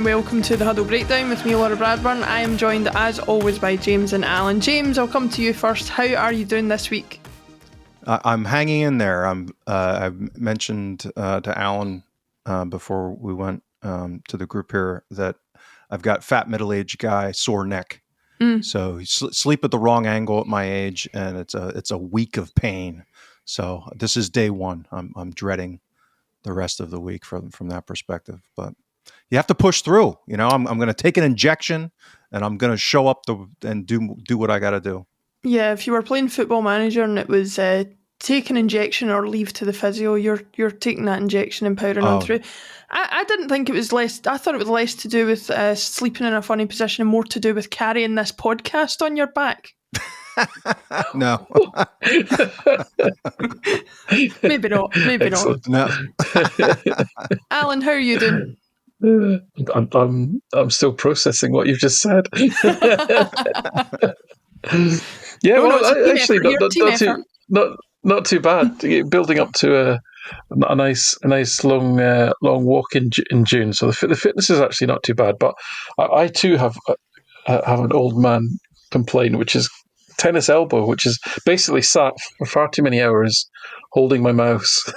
welcome to the Huddle Breakdown with me, Laura Bradburn. I am joined as always by James and Alan. James, I'll come to you first. How are you doing this week? I'm hanging in there. I've mentioned to Alan before we went to the group here that I've got fat middle-aged guy sore neck. So you sleep at the wrong angle at my age, and it's a week of pain. So this is day one. I'm dreading the rest of the week from that perspective, but you have to push through. You know, I'm going to take an injection, and I'm going to show up and do what I got to do. Yeah, if you were playing Football Manager and it was take an injection or leave to the physio, you're taking that injection and powering on through. I didn't think it was less. I thought it was less to do with sleeping in a funny position and more to do with carrying this podcast on your back. No. Maybe not. Excellent. No. Alan, how are you doing? I'm still processing what you've just said. Not too bad. Building up to a nice long walk in June. So the fitness is actually not too bad. But I too have an old man complaint, which is tennis elbow, which is basically sat for far too many hours holding my mouse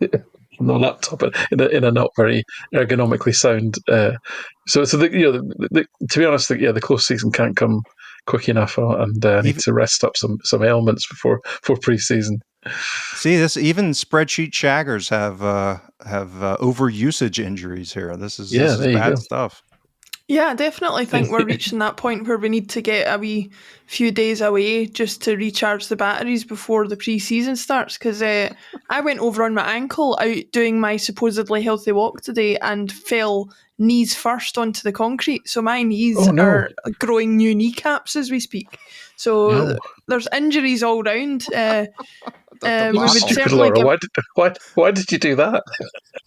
on the laptop in a not very ergonomically sound. So to be honest, the close season can't come quick enough, and I need to rest up some ailments before pre-season. See, this even spreadsheet shaggers have overusage injuries here. This is bad stuff. Yeah, I definitely think we're reaching that point where we need to get a wee few days away just to recharge the batteries before the pre-season starts, because I went over on my ankle out doing my supposedly healthy walk today and fell knees first onto the concrete. So my knees are growing new kneecaps as we speak. So there's injuries all round. We would certainly Laura, why did you do that?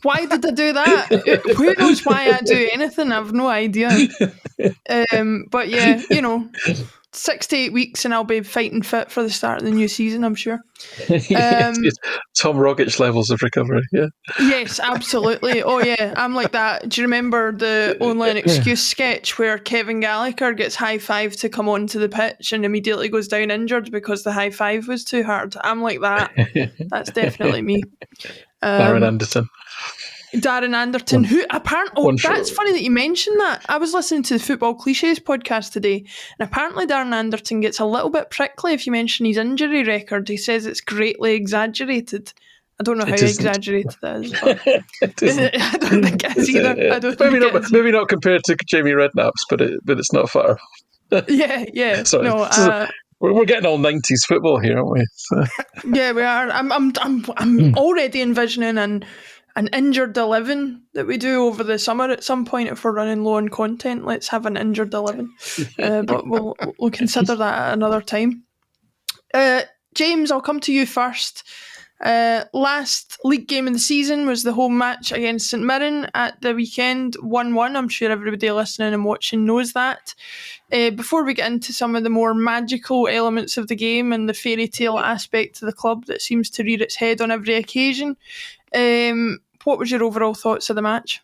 Why did I do that? Who knows why I do anything? I've no idea. But yeah, 6 to 8 weeks and I'll be fighting fit for the start of the new season, I'm sure. It's Tom Rogic levels of recovery, yeah. Yes, absolutely. Oh yeah, I'm like that. Do you remember the Only an Excuse sketch where Kevin Gallagher gets high-fived to come onto the pitch and immediately goes down injured because the high five was too hard? I'm like that. That's definitely me. Darren Anderton, who apparently... that's funny that you mentioned that. I was listening to the Football Cliches podcast today, and apparently Darren Anderton gets a little bit prickly if you mention his injury record. He says it's greatly exaggerated. I don't know how exaggerated that is. But I don't think it is either. Maybe not compared to Jamie Redknapp's, but it's not far. Yeah. Sorry. No, we're getting all 90s football here, aren't we? So. Yeah, we are. I'm already envisioning an injured 11 that we do over the summer at some point. If we're running low on content, let's have an injured 11. But we'll consider that at another time. James, I'll come to you first. Last league game of the season was the home match against St Mirren at the weekend, 1-1. I'm sure everybody listening and watching knows that. Before we get into some of the more magical elements of the game and the fairy tale aspect to the club that seems to rear its head on every occasion, what was your overall thoughts of the match?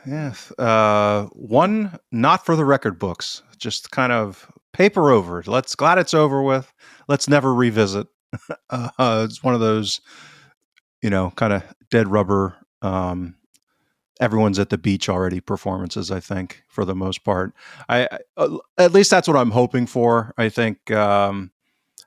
Yes. One, not for the record books, just kind of paper over. Glad it's over with. Let's never revisit. It's one of those, kind of dead rubber. Everyone's at the beach already performances, I think, for the most part. At least that's what I'm hoping for. I think, and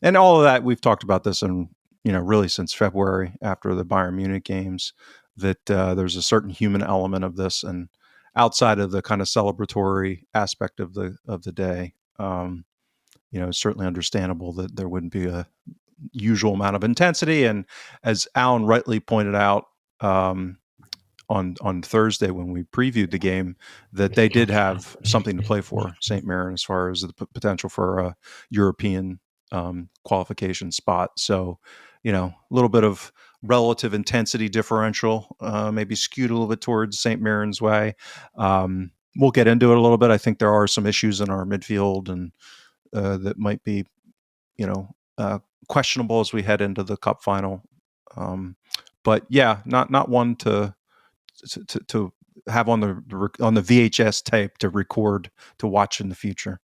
all of that, we've talked about this and really since February after the Bayern Munich games, that there's a certain human element of this, and outside of the kind of celebratory aspect of the day, it's certainly understandable that there wouldn't be a usual amount of intensity. And as Alan rightly pointed out on Thursday when we previewed the game, that they did have something to play for, St Mirren, as far as the potential for a European qualification spot. So, a little bit of relative intensity differential, maybe skewed a little bit towards St Mirren's way. We'll get into it a little bit. I think there are some issues in our midfield and that might be, questionable as we head into the cup final. But yeah, not one to have on the VHS tape to record to watch in the future.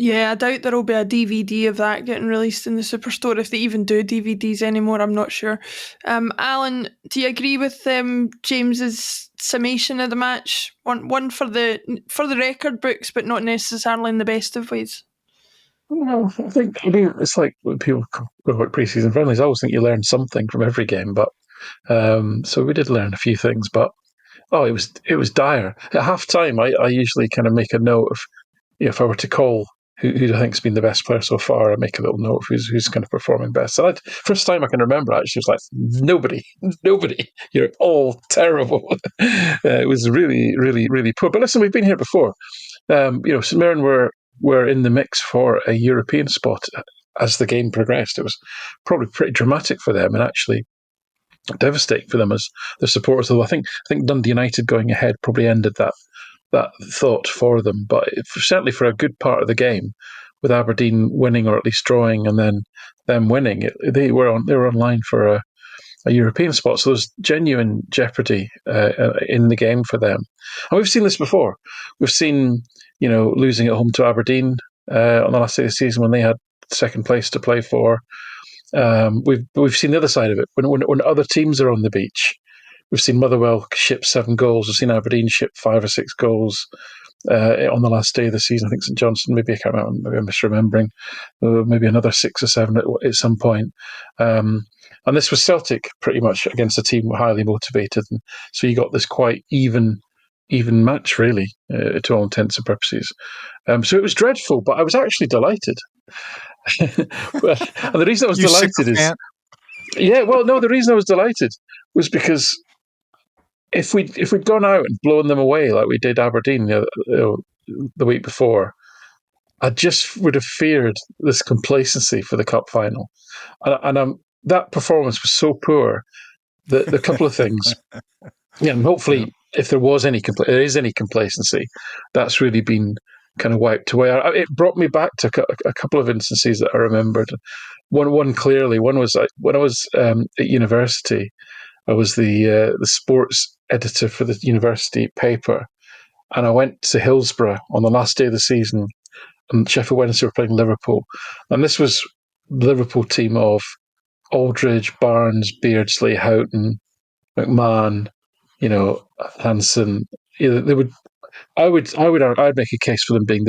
Yeah, I doubt there'll be a DVD of that getting released in the Superstore, if they even do DVDs anymore. I'm not sure. Alan, do you agree with James's summation of the match? One for the record books, but not necessarily in the best of ways. Well, I mean, it's like when people go about pre-season friendlies. I always think you learn something from every game, but so we did learn a few things. But it was dire. At half time, I usually kind of make a note of, if I were to call who I think's been the best player so far, I make a little note of who's kind of performing best. And first time I can remember, actually, was like, nobody. You're all terrible. It was really, really, really poor. But listen, we've been here before. St Mirren were in the mix for a European spot as the game progressed. It was probably pretty dramatic for them, and actually devastating for them as the supporters. Although I think Dundee United going ahead probably ended that thought for them. But certainly for a good part of the game, with Aberdeen winning or at least drawing and then them winning, they were on line for a European spot. So there's genuine jeopardy in the game for them. And we've seen this before. We've seen, losing at home to Aberdeen on the last day of the season when they had second place to play for. We've seen the other side of it when other teams are on the beach. We've seen Motherwell ship 7 goals. We've seen Aberdeen ship 5 or 6 goals on the last day of the season. I think St Johnstone, maybe I can't remember, maybe I'm misremembering, maybe another 6 or 7 at some point. And this was Celtic pretty much against a team highly motivated. And so you got this quite even match, really, to all intents and purposes. So it was dreadful, but I was actually delighted. And the reason I was delighted is... Yeah, well, no, the reason I was delighted was because if we'd gone out and blown them away like we did Aberdeen the week before, I just would have feared this complacency for the cup final. And that performance was so poor that the couple of things, and hopefully if there is any complacency, that's really been kind of wiped away. It brought me back to a couple of instances that I remembered. One clearly, one was when I was at university. I was the sports editor for the university paper, and I went to Hillsborough on the last day of the season, and Sheffield Wednesday were playing Liverpool, and this was the Liverpool team of Aldridge, Barnes, Beardsley, Houghton, McMahon, Hansen. I'd make a case for them being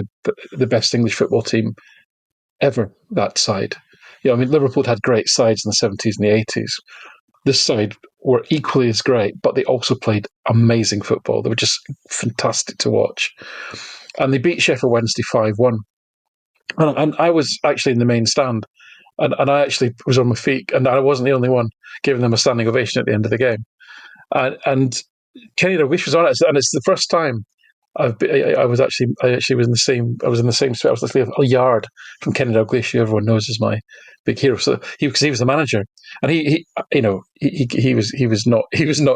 the best English football team ever. That side, Liverpool had great sides in the 70s and the 80s. This side were equally as great, but they also played amazing football. They were just fantastic to watch. And they beat Sheffield Wednesday 5-1. And I was actually in the main stand. And I actually was on my feet, and I wasn't the only one giving them a standing ovation at the end of the game. And Kenny Dalglish was on it, and it's the first time I was in the same spot. I was literally a yard from Kenny Dalglish, who everyone knows is my big hero. So because he was the manager, and he was not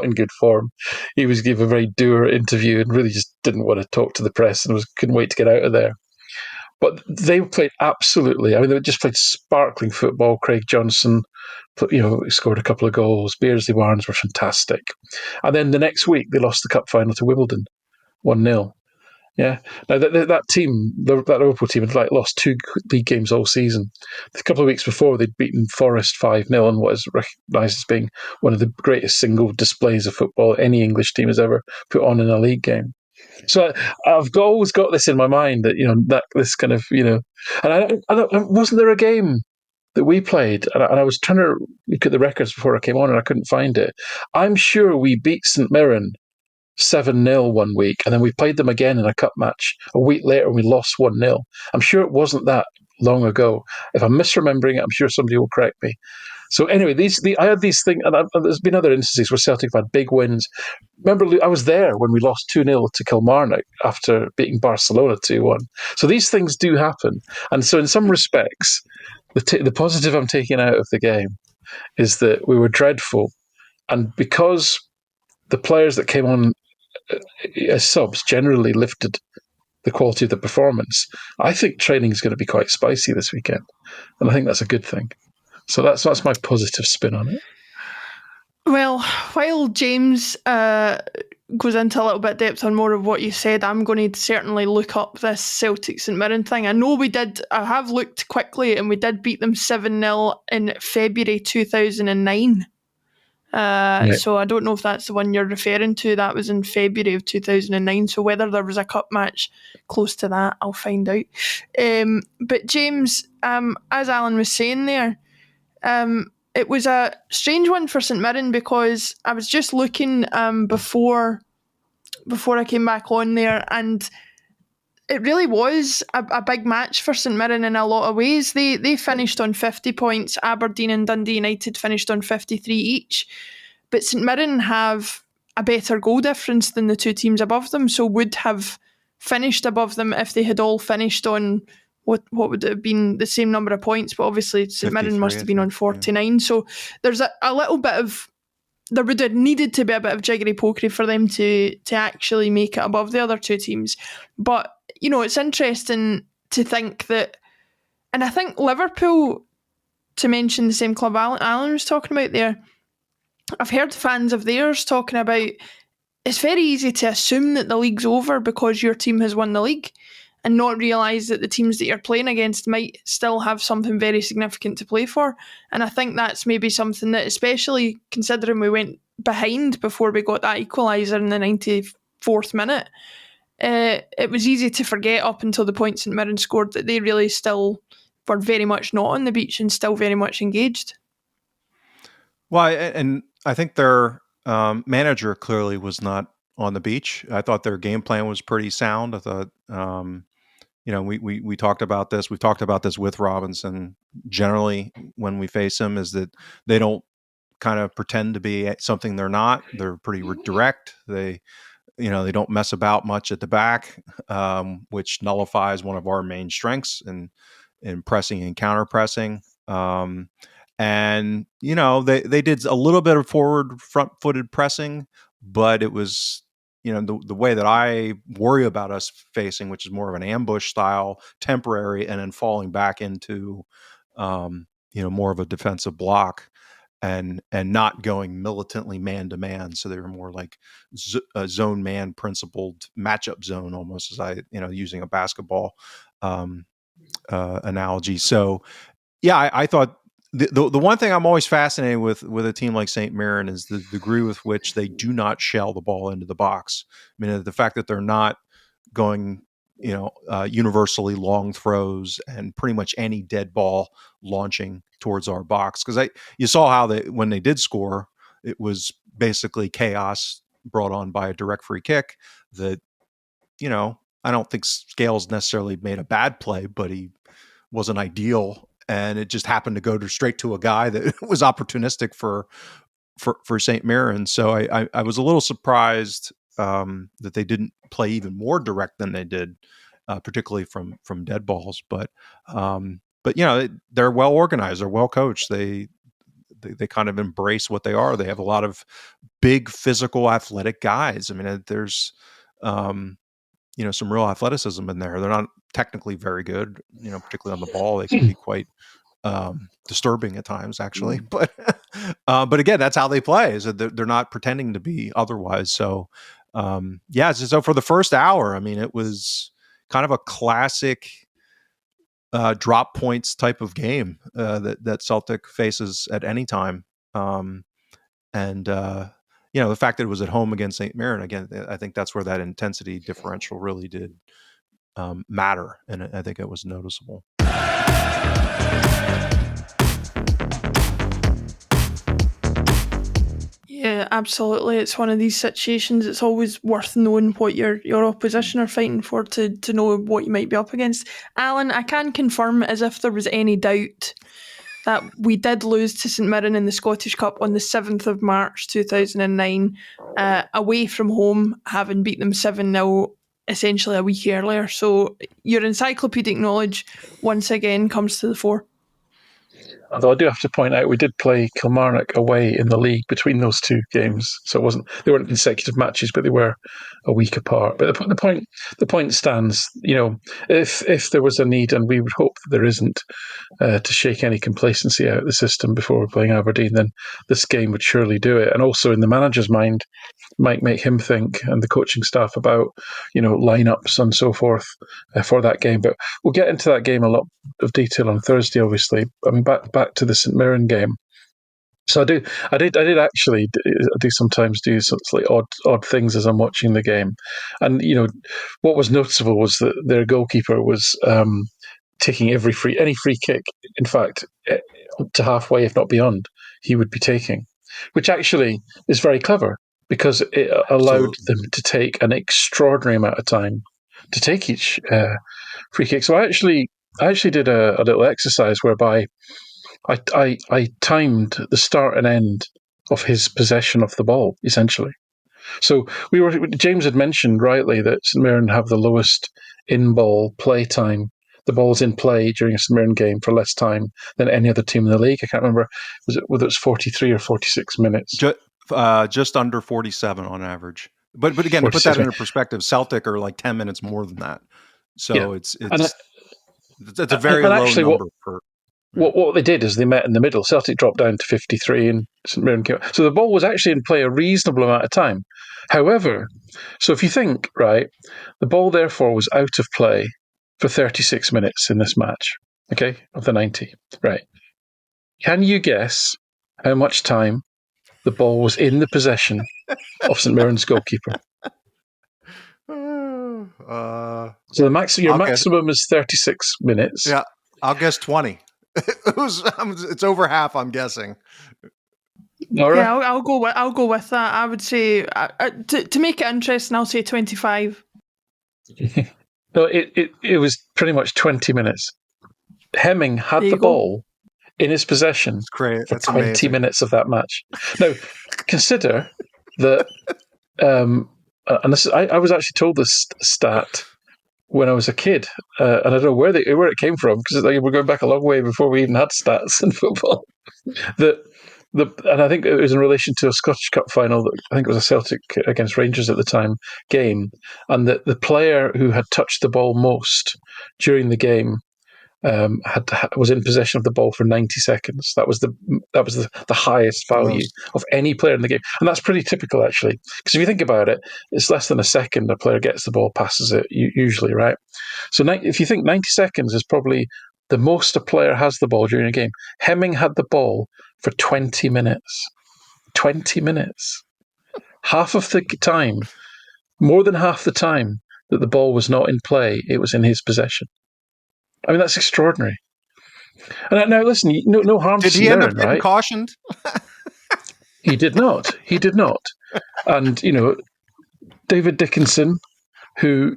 in good form. He was giving a very dour interview and really just didn't want to talk to the press and couldn't wait to get out of there. But they played absolutely. I mean, they just played sparkling football. Craig Johnson, scored a couple of goals. Beardsley, Barnes were fantastic. And then the next week they lost the cup final to Wimbledon. 1-0. Yeah. Now that team, that Liverpool team, had lost 2 league games all season. A couple of weeks before, they'd beaten Forrest 5-0 in what is recognised as being one of the greatest single displays of football any English team has ever put on in a league game. So I've always got this in my mind that that this kind of and wasn't there a game that we played, and I was trying to look at the records before I came on and I couldn't find it. I'm sure we beat St Mirren 7-0 one week, and then we played them again in a cup match a week later and we lost 1-0. I'm sure it wasn't that long ago. If I'm misremembering it, I'm sure somebody will correct me. So anyway, I had these things, and there's been other instances where Celtic have had big wins. Remember, I was there when we lost 2-0 to Kilmarnock after beating Barcelona 2-1. So these things do happen. And so in some respects, the positive I'm taking out of the game is that we were dreadful. And because the players that came on as subs generally lifted the quality of the performance, I think training is going to be quite spicy this weekend. And I think that's a good thing. So that's my positive spin on it. Well, while James goes into a little bit of depth on more of what you said, I'm going to certainly look up this Celtic St Mirren thing. I know I have looked quickly, and we did beat them 7-0 in February 2009. So I don't know if that's the one you're referring to. That was in February of 2009. So whether there was a cup match close to that, I'll find out. But James, as Alan was saying there, it was a strange one for St Mirren, because I was just looking before I came back on there, and it really was a big match for St Mirren in a lot of ways. They finished on 50 points. Aberdeen and Dundee United finished on 53 each. But St Mirren have a better goal difference than the two teams above them, so would have finished above them if they had all finished on what would have been the same number of points. But obviously St Mirren must have been on 49. Yeah. So there's a little bit of... There would have needed to be a bit of jiggery-pokery for them to actually make it above the other two teams. But, it's interesting to think that... And I think Liverpool, to mention the same club Alan was talking about there, I've heard fans of theirs talking about it's very easy to assume that the league's over because your team has won the league, and not realise that the teams that you're playing against might still have something very significant to play for. And I think that's maybe something that, especially considering we went behind before we got that equaliser in the 94th minute, it was easy to forget up until the point St Mirren scored that they really still were very much not on the beach and still very much engaged. Well, and I think their manager clearly was not on the beach. I thought their game plan was pretty sound. I thought, we talked about this. We've talked about this with Robinson. Generally, when we face them, is that they don't kind of pretend to be something they're not. They're pretty direct. They don't mess about much at the back, which nullifies one of our main strengths in pressing and counter pressing. And, they did a little bit of forward front-footed pressing, but it was, the way that I worry about us facing, which is more of an ambush style, temporary, and then falling back into, more of a defensive block and not going militantly man-to-man. So they were more like a zone man principled matchup zone, almost as using a basketball analogy. So, yeah, I thought, the one thing I'm always fascinated with a team like St Mirren is the degree with which they do not shell the ball into the box. I mean, the fact that they're not going, universally long throws and pretty much any dead ball launching towards our box. Because you saw how when they did score, it was basically chaos brought on by a direct free kick that, I don't think Scales necessarily made a bad play, but he wasn't ideal. And it just happened to go straight to a guy that was opportunistic for St Mirren. So I was a little surprised that they didn't play even more direct than they did, particularly from dead balls. But they're well organized, they're well coached. They kind of embrace what they are. They have a lot of big, physical, athletic guys. I mean, there's some real athleticism in there. They're not technically very good, particularly on the ball. They can be quite disturbing at times, actually. But again, that's how they play. Is that they're not pretending to be otherwise. So so for the first hour, I mean, it was kind of a classic drop points type of game that Celtic faces at any time. The fact that it was at home against St Mirren, again, I think that's where that intensity differential really did matter, and I think it was noticeable. Yeah, absolutely. It's one of these situations. It's always worth knowing what your opposition are fighting for to know what you might be up against. Alan, I can confirm, as if there was any doubt, that we did lose to St Mirren in the Scottish Cup on the 7th of March 2009, away from home, having beat them 7-0 essentially a week earlier. So your encyclopedic knowledge once again comes to the fore. Although I do have to point out, we did play Kilmarnock away in the league between those two games, so they weren't consecutive matches, but they were a week apart. But the point stands. If there was a need, and we would hope that there isn't, to shake any complacency out of the system before we're playing Aberdeen, then this game would surely do it. And also in the manager's mind, might make him think, and the coaching staff, about lineups and so forth for that game. But we'll get into that game a lot of detail on Thursday. Obviously, I mean, back to the St Mirren game. So I did actually do sometimes do slightly odd things as I'm watching the game, and what was noticeable was that their goalkeeper was taking any free kick. In fact, to halfway, if not beyond, he would be taking, which actually is very clever, because it allowed them to take an extraordinary amount of time to take each free kick. So I actually did a little exercise whereby I timed the start and end of his possession of the ball, essentially. So James had mentioned rightly that St Mirren have the lowest in-ball play time. The ball's in play during a St Mirren game for less time than any other team in the league. I can't remember whether it's 43 or 46 minutes. Just under 47 on average. But again, to put that into perspective, Celtic are like 10 minutes more than that. So it's a very low number per. What they did is they met in the middle. Celtic dropped down to 53 and St Mirren came up. So the ball was actually in play a reasonable amount of time. However, so if you think, right, the ball therefore was out of play for 36 minutes in this match, okay, of the 90, right? Can you guess how much time the ball was in the possession of St Mirren's goalkeeper? So your maximum is 36 minutes. Yeah, I'll guess 20. It's over half, I'm guessing. All right. Yeah, I'll go with that. I would say to make it interesting, I'll say 25. No, it was pretty much 20 minutes. Hemming had the ball in his possession for 20 minutes of that match. Now, consider that, and this I was actually told this stat when I was a kid, and I don't know where it came from, because we're going back a long way before we even had stats in football. And I think it was in relation to a Scottish Cup final. I think it was a Celtic against Rangers at the time game, and the player who had touched the ball most during the game was in possession of the ball for 90 seconds. That was the highest value of any player in the game, and that's pretty typical actually. Because if you think about it, it's less than a second a player gets the ball, passes it usually, right? So if you think 90 seconds is probably the most a player has the ball during a game. Hemming had the ball for 20 minutes. 20 minutes. Half of the time, more than half the time that the ball was not in play, it was in his possession. I mean, that's extraordinary. And now, listen, no harm to St Mirren, right? Did he end up getting cautioned? He did not. He did not. And, David Dickinson, who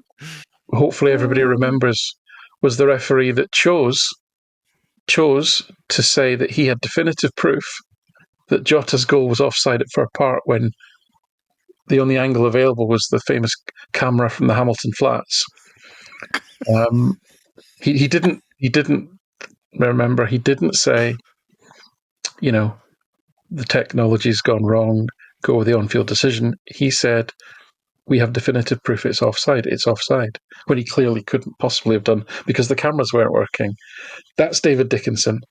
hopefully everybody remembers, was the referee that chose to say that he had definitive proof that Jota's goal was offside at Fir Park when the only angle available was the famous camera from the Hamilton Flats. He didn't remember. He didn't say, the technology's gone wrong, go with the on-field decision. He said, we have definitive proof it's offside. It's offside. When he clearly couldn't possibly have done because the cameras weren't working. That's David Dickinson.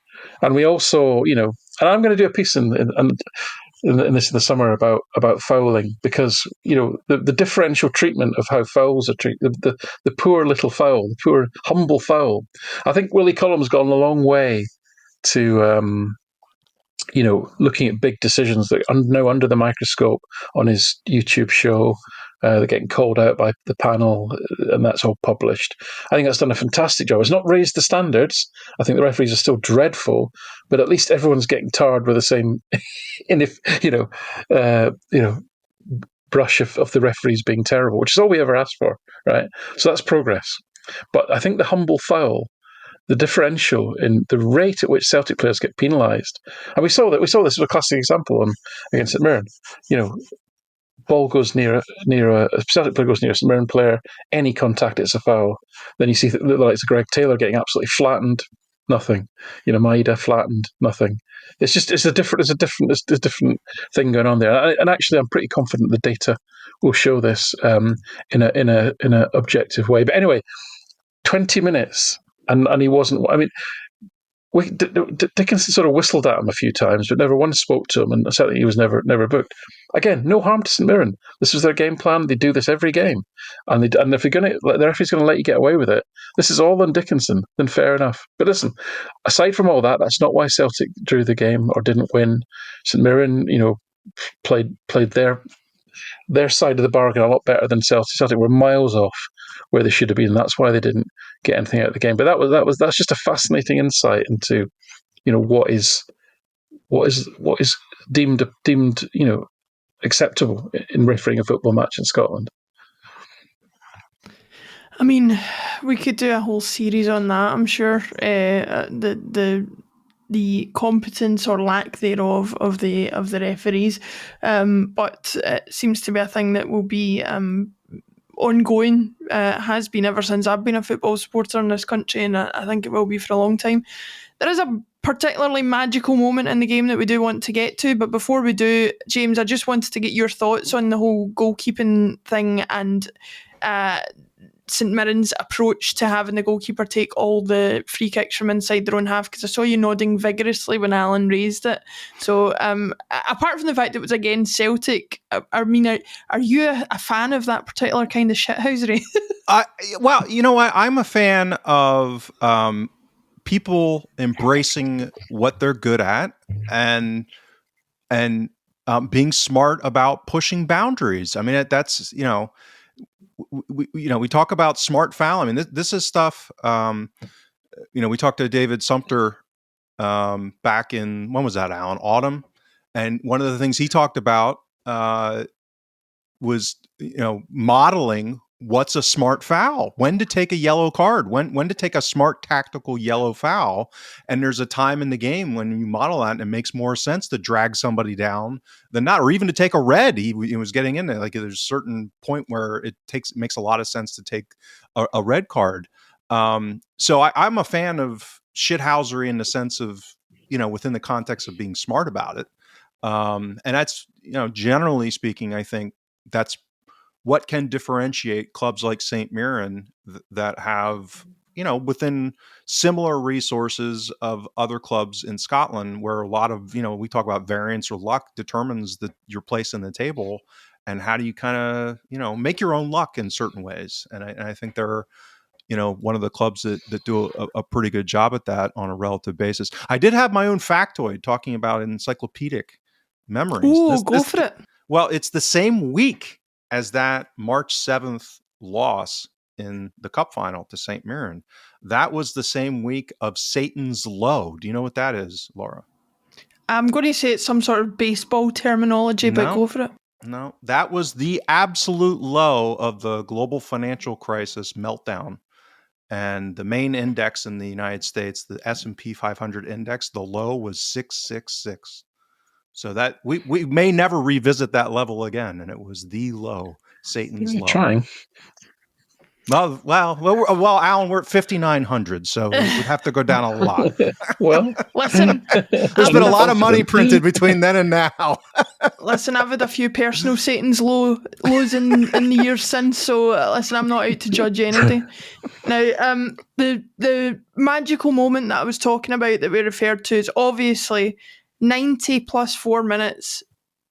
And we also, and I'm going to do a piece in this in the summer about fouling, because the differential treatment of how fouls are treated, the poor little foul, the poor humble foul. I think Willie Collum's gone a long way to looking at big decisions that are now under the microscope on his YouTube show. They're getting called out by the panel, and that's all published. I think that's done a fantastic job. It's not raised the standards. I think the referees are still dreadful, but at least everyone's getting tarred with the same, brush of the referees being terrible, which is all we ever asked for, right? So that's progress. But I think the humble foul, the differential in the rate at which Celtic players get penalised, and we saw this as a classic example against St Mirren. Ball goes near a Celtic player goes near a St Mirren player, any contact, it's a foul. Then you see the likes of Greg Taylor getting absolutely flattened. nothing. Maeda flattened, nothing. It's a different thing going on there. And actually, I'm pretty confident the data will show this in a objective way. But anyway, 20 minutes, and he wasn't. I mean, Dickinson sort of whistled at him a few times, but never once spoke to him, and certainly he was never booked. Again, no harm to St Mirren. This was their game plan. They do this every game, and if the referee's going to let you get away with it, this is all on Dickinson. Then fair enough. But listen, aside from all that, that's not why Celtic drew the game or didn't win. St Mirren, played their side of the bargain a lot better than Celtic. Celtic were miles off where they should have been. That's why they didn't get anything out of the game. But that's just a fascinating insight into what is deemed acceptable in refereeing a football match in Scotland. I mean, we could do a whole series on that, I'm sure. The competence or lack thereof of the referees, but it seems to be a thing that will be ongoing. Has been ever since I've been a football supporter in this country, and I think it will be for a long time. There is a particularly magical moment in the game that we do want to get to, but before we do, James, I just wanted to get your thoughts on the whole goalkeeping thing and St Mirren's approach to having the goalkeeper take all the free kicks from inside their own half, because I saw you nodding vigorously when Alan raised it. So apart from the fact it was against Celtic, I mean, are you a fan of that particular kind of shithousery? Well, you know what? I'm a fan of people embracing what they're good at and being smart about pushing boundaries. I mean, that's we talk about smart foul. I mean, this is stuff. We talked to David Sumter back in, when was that, Alan? Autumn, and one of the things he talked about was modeling what's a smart foul, when to take a yellow card, when to take a smart tactical yellow foul. And there's a time in the game when you model that and it makes more sense to drag somebody down than not, or even to take a red. He was getting into, like, there's a certain point where it makes a lot of sense to take a red card. So I'm a fan of shithousery in the sense of, within the context of being smart about it. And that's, generally speaking, I think that's what can differentiate clubs like St Mirren that have, within similar resources of other clubs in Scotland, where a lot of, we talk about variance or luck determines your place in the table, and how do you kind of, make your own luck in certain ways. And I think they're, one of the clubs that do a pretty good job at that on a relative basis. I did have my own factoid talking about encyclopedic memories. Ooh, go for it. Well, it's the same week as that March 7th loss in the cup final to St Mirren. That was the same week of Satan's Low. Do you know what that is, Laura? I'm going to say it's some sort of baseball terminology, but go for it. No, that was the absolute low of the global financial crisis meltdown. And the main index in the United States, the S&P 500 index, the low was 666. So that we may never revisit that level again, and it was the low, Satan's low. Trying. Well, Alan, we're at 5,900, so we'd have to go down a lot. Well, listen, there's been a lot of money printed between then and now. Listen, I've had a few personal Satan's lows in the years since, so listen, I'm not out to judge anything. Now, the magical moment that I was talking about that we referred to is obviously 90 plus 4 minutes,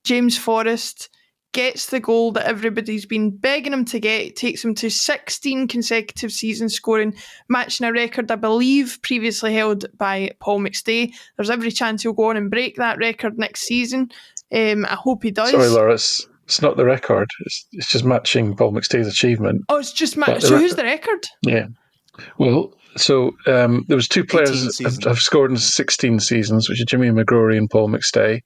James Forrest gets the goal that everybody's been begging him to get. It takes him to 16 consecutive seasons scoring, matching a record, I believe, previously held by Paul McStay. There's every chance he'll go on and break that record next season. I hope he does. Sorry, Laura, it's not the record. It's just matching Paul McStay's achievement. Oh, it's just so who's the record? Yeah. Well, so there was two players have scored in 16 seasons, which are Jimmy McGrory and Paul McStay.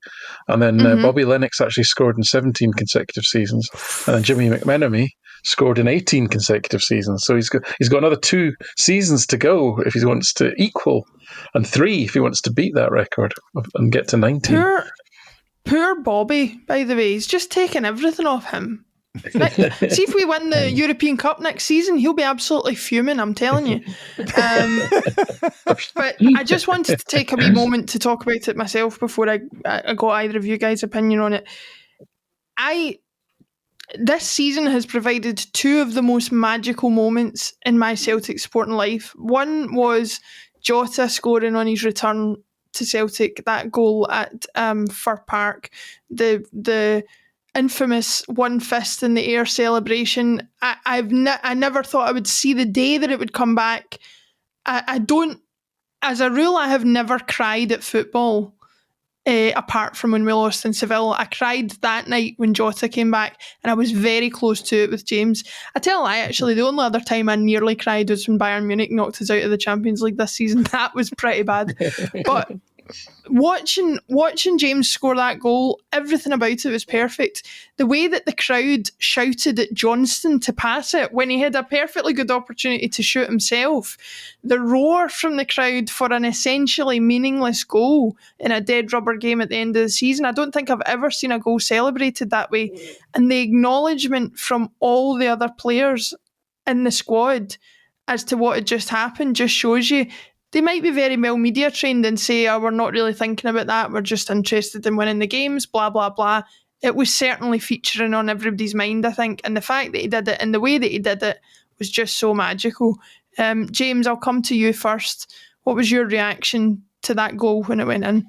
And then Bobby Lennox actually scored in 17 consecutive seasons. And then Jimmy McMenemy scored in 18 consecutive seasons. So he's got another 2 seasons to go if he wants to equal, and 3 if he wants to beat that record and get to 19. Poor Bobby, by the way. He's just taken everything off him. See if we win the European Cup next season, he'll be absolutely fuming, I'm telling you. But I just wanted to take a wee moment to talk about it myself before I got either of you guys' opinion on it. This season has provided two of the most magical moments in my Celtic sporting life. One was Jota scoring on his return to Celtic, that goal at Fir Park, the infamous one fist in the air celebration. I never thought I would see the day that it would come back. I don't, as a rule, I have never cried at football. Apart from when we lost in Seville, I cried that night when Jota came back, and I was very close to it with James. I tell a lie, actually, the only other time I nearly cried was when Bayern Munich knocked us out of the Champions League this season. That was pretty bad. But watching James score that goal, everything about it was perfect. The way that the crowd shouted at Johnston to pass it when he had a perfectly good opportunity to shoot himself, the roar from the crowd for an essentially meaningless goal in a dead rubber game at the end of the season. I don't think I've ever seen a goal celebrated that way. And the acknowledgement from all the other players in the squad as to what had just happened just shows you they might be very well media trained and say, oh, we're not really thinking about that, we're just interested in winning the games, blah, blah, blah. It was certainly featuring on everybody's mind, I think, and the fact that he did it and the way that he did it was just so magical. James, I'll come to you first. What was your reaction to that goal when it went in?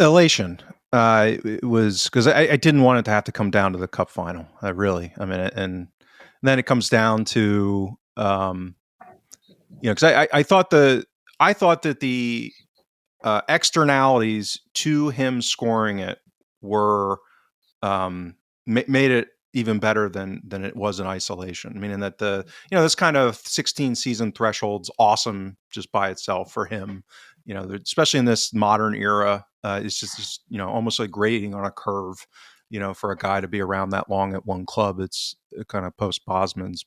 Elation. It was because I didn't want it to have to come down to the cup final. And then it comes down to, because I thought that the externalities to him scoring it were made it even better than it was in isolation. Meaning that this kind of 16 season threshold's awesome just by itself for him. Especially in this modern era, it's just almost like grading on a curve. For a guy to be around that long at one club, it's kind of post Bosman's,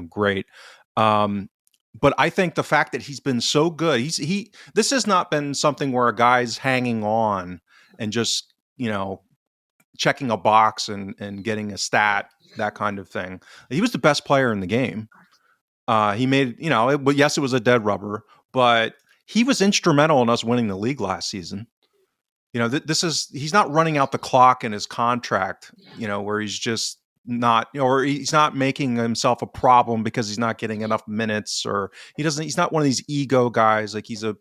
great. But I think the fact that he's been so good, this has not been something where a guy's hanging on and just, checking a box and getting a stat, that kind of thing. He was the best player in the game. He made, yes, it was a dead rubber, but he was instrumental in us winning the league last season. He's not running out the clock in his contract, where he's just not, or he's not making himself a problem because he's not getting enough minutes, or he's not one of these ego guys. Like, he's a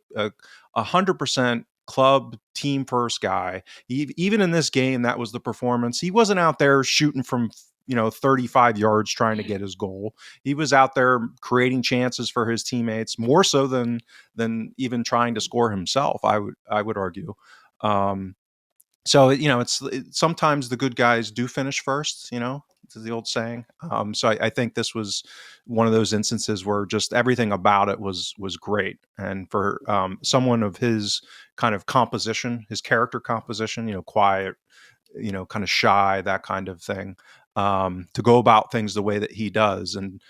100% club team first guy. Even in this game, that was the performance. He wasn't out there shooting from 35 yards trying to get his goal. He was out there creating chances for his teammates more so than even trying to score himself, I would argue. So it's sometimes the good guys do finish first, to the old saying. So I think this was one of those instances where just everything about it was great. And for someone of his kind of composition, his character composition, quiet, kind of shy, that kind of thing, to go about things the way that he does and,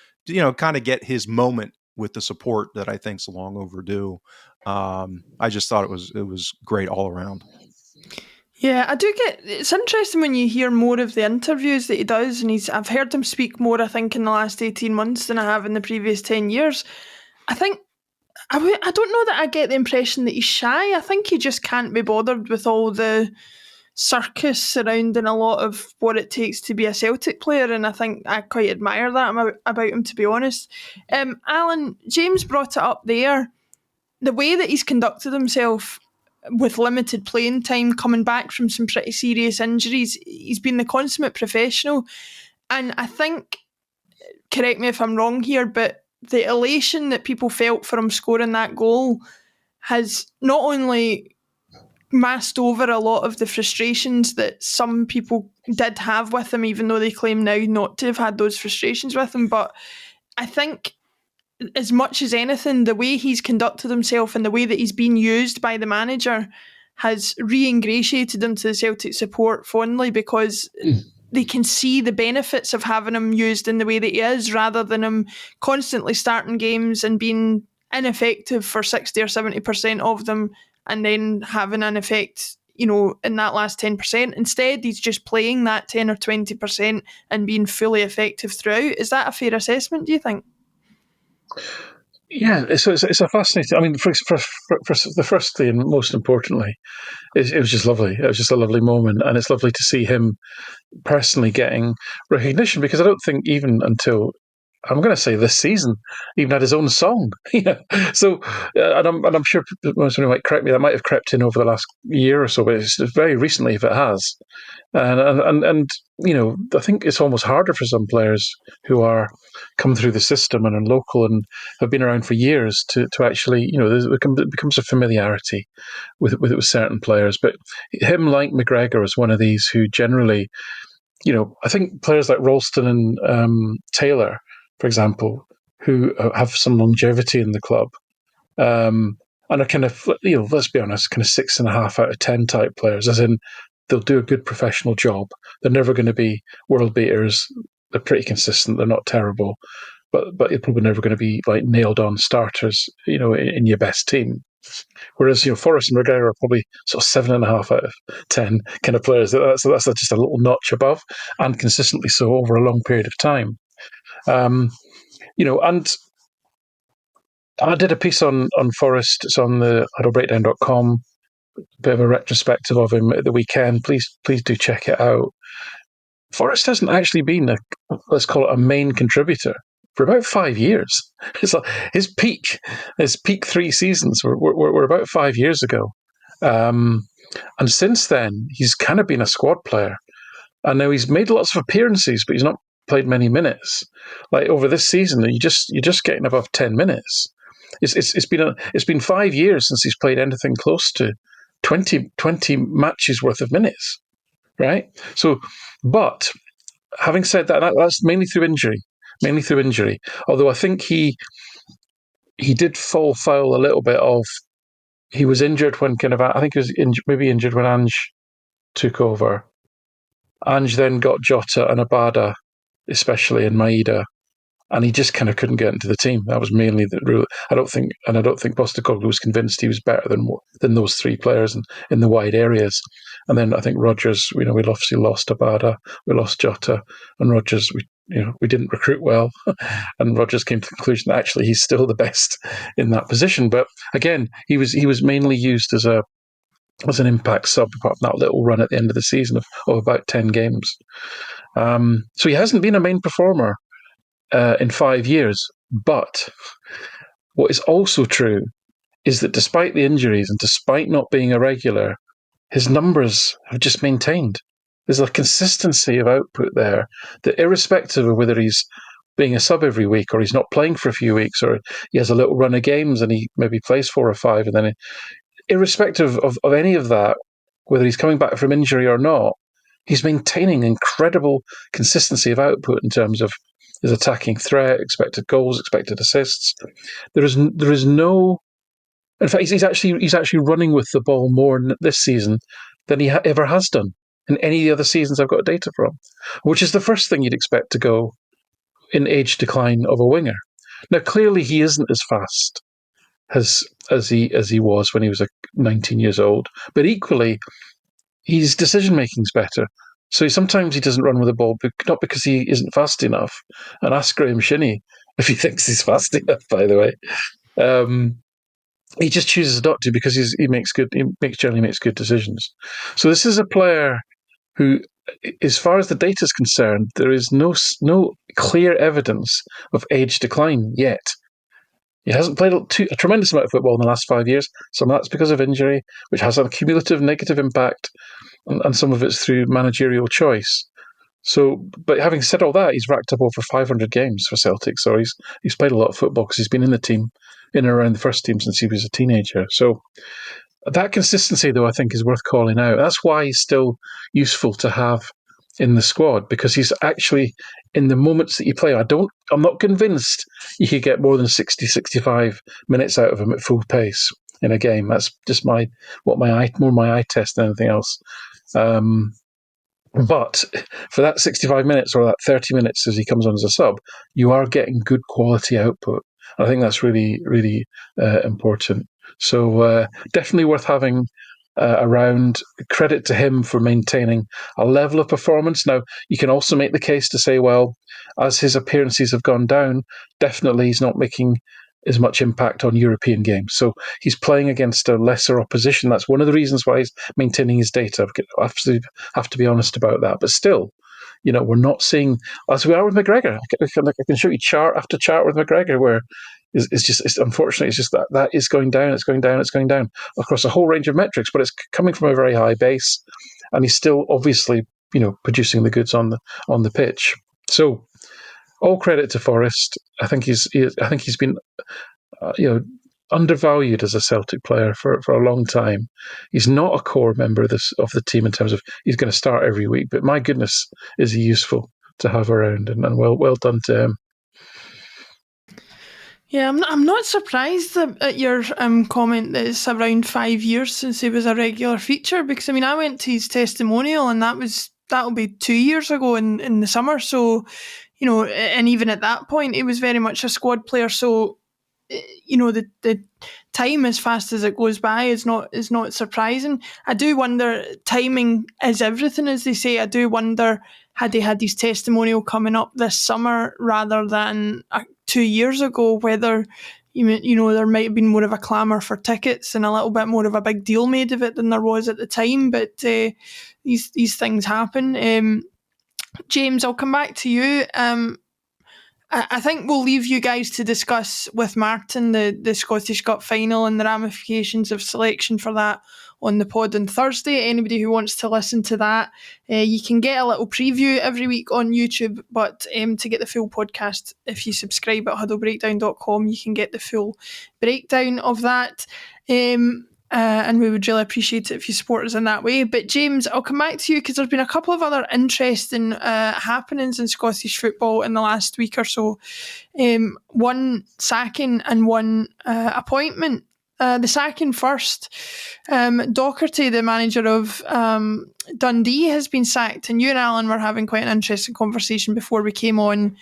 kind of get his moment with the support that I think is long overdue. I just thought it was great all around. Yeah, I do it's interesting when you hear more of the interviews that he does, and I've heard him speak more, I think, in the last 18 months than I have in the previous 10 years. I think, I don't know that I get the impression that he's shy. I think he just can't be bothered with all the circus surrounding a lot of what it takes to be a Celtic player, and I think I quite admire that about him, to be honest. Alan, James brought it up there. The way that he's conducted himself with limited playing time, coming back from some pretty serious injuries, he's been the consummate professional. And I think, correct me if I'm wrong here, but the elation that people felt for him scoring that goal has not only masked over a lot of the frustrations that some people did have with him, even though they claim now not to have had those frustrations with him, but I think as much as anything, the way he's conducted himself and the way that he's been used by the manager has re-ingratiated him to the Celtic support fondly, because they can see the benefits of having him used in the way that he is, rather than him constantly starting games and being ineffective for 60 or 70% of them and then having an effect in that last 10%. Instead, he's just playing that 10 or 20% and being fully effective throughout. Is that a fair assessment, do you think? Yeah, it's a fascinating. I mean, for the first thing, and most importantly, it was just lovely. It was just a lovely moment, and it's lovely to see him personally getting recognition, because I don't think even until, I'm going to say, this season, even had his own song. So, and I'm sure someone might correct me. That might have crept in over the last year or so, but it's very recently if it has. And I think it's almost harder for some players who are come through the system and are local and have been around for years to actually, it becomes a familiarity with certain players. But him, like McGregor, is one of these who generally, I think players like Ralston and Taylor, for example, who have some longevity in the club, and are kind of, let's be honest, kind of 6.5 out of 10 type players, as in they'll do a good professional job. They're never going to be world beaters. They're pretty consistent. They're not terrible, but you're probably never going to be like nailed on starters, in your best team. Whereas, Forrest and McGregor are probably sort of 7.5 out of 10 kind of players. So that's just a little notch above, and consistently so over a long period of time. And I did a piece on Forrest. It's on the idlebreakdown.com. Bit of a retrospective of him at the weekend. Please do check it out. Forrest hasn't actually been let's call it a main contributor for about 5 years. It's like his peak 3 seasons were about 5 years ago. And since then, he's kind of been a squad player. And now he's made lots of appearances, but he's not played many minutes. Like over this season, you're just getting above 10 minutes. It's been 5 years since he's played anything close to 20 matches worth of minutes, right? So, but having said that, that's mainly through injury. Although I think he did fall foul a little bit of, he was injured when I think he was injured when Ange took over. Ange then got Jota and Abada, especially, in Maeda, and he just kind of couldn't get into the team. That was mainly the rule. I don't think Postecoglou was convinced he was better than those 3 players in the wide areas. And then I think Rodgers, we obviously lost Abada, we lost Jota, and Rodgers, we didn't recruit well, and Rodgers came to the conclusion that actually he's still the best in that position. But again, he was mainly used as an impact sub, apart from that little run at the end of the season of about 10 games. So he hasn't been a main performer in 5 years. But what is also true is that despite the injuries and despite not being a regular, his numbers have just maintained. There's a consistency of output there that, irrespective of whether he's being a sub every week or he's not playing for a few weeks, or he has a little run of games and he maybe plays 4 or 5, and then irrespective of any of that, whether he's coming back from injury or not, he's maintaining incredible consistency of output in terms of his attacking threat, expected goals, expected assists. There is no. In fact, he's actually running with the ball more this season than he ever has done in any of the other seasons I've got data from, which is the first thing you'd expect to go in age decline of a winger. Now, clearly, he isn't as fast as he was when he was 19 years old, but equally, his decision making's better. So sometimes he doesn't run with the ball, not because he isn't fast enough. And ask Graham Shinney if he thinks he's fast enough, by the way. He just chooses not to, because he generally makes good decisions. So this is a player who, as far as the data is concerned, there is no clear evidence of age decline yet. He hasn't played a tremendous amount of football in the last 5 years. Some of that's because of injury, which has a cumulative negative impact, and some of it's through managerial choice. So, but having said all that, he's racked up over 500 games for Celtic. So he's played a lot of football because he's been in the team, in and around the first team since he was a teenager. So that consistency, though, I think is worth calling out. That's why he's still useful to have in the squad, because he's actually, in the moments that you play, I'm not convinced you could get more than 60, 65 minutes out of him at full pace in a game. That's just more my eye test than anything else. But for that 65 minutes or that 30 minutes as he comes on as a sub, you are getting good quality output. I think that's really, really important. So definitely worth having around. Credit to him for maintaining a level of performance. Now, you can also make the case to say, well, as his appearances have gone down, definitely he's not making as much impact on European games. So he's playing against a lesser opposition. That's one of the reasons why he's maintaining his data. I have to be honest about that. But still, we're not seeing, as we are with McGregor. I can show you chart after chart with McGregor where unfortunately, it's just that is going down, it's going down, it's going down across a whole range of metrics, but it's coming from a very high base, and he's still obviously, producing the goods on the pitch. So, all credit to Forrest. I think he's been, undervalued as a Celtic player for a long time. He's not a core member of the team in terms of he's going to start every week, but my goodness, is he useful to have around, and well done to him. Yeah, I'm not surprised at your comment that it's around 5 years since he was a regular feature, because I went to his testimonial and that'll be 2 years ago in the summer. So, and even at that point, he was very much a squad player. So, the time as fast as it goes by is not surprising. I do wonder, timing is everything, as they say. I do wonder, had they had his testimonial coming up this summer rather than 2 years ago, whether there might have been more of a clamour for tickets and a little bit more of a big deal made of it than there was at the time. But these things happen. James, I'll come back to you. I think we'll leave you guys to discuss with Martin the Scottish Cup final and the ramifications of selection for that on the pod on Thursday. Anybody who wants to listen to that, you can get a little preview every week on YouTube, but to get the full podcast, if you subscribe at huddlebreakdown.com, you can get the full breakdown of that. And we would really appreciate it if you support us in that way. But James, I'll come back to you because there's been a couple of other interesting happenings in Scottish football in the last week or so. One sacking and one appointment. The sacking first. Docherty, the manager of Dundee, has been sacked, and you and Alan were having quite an interesting conversation before we came on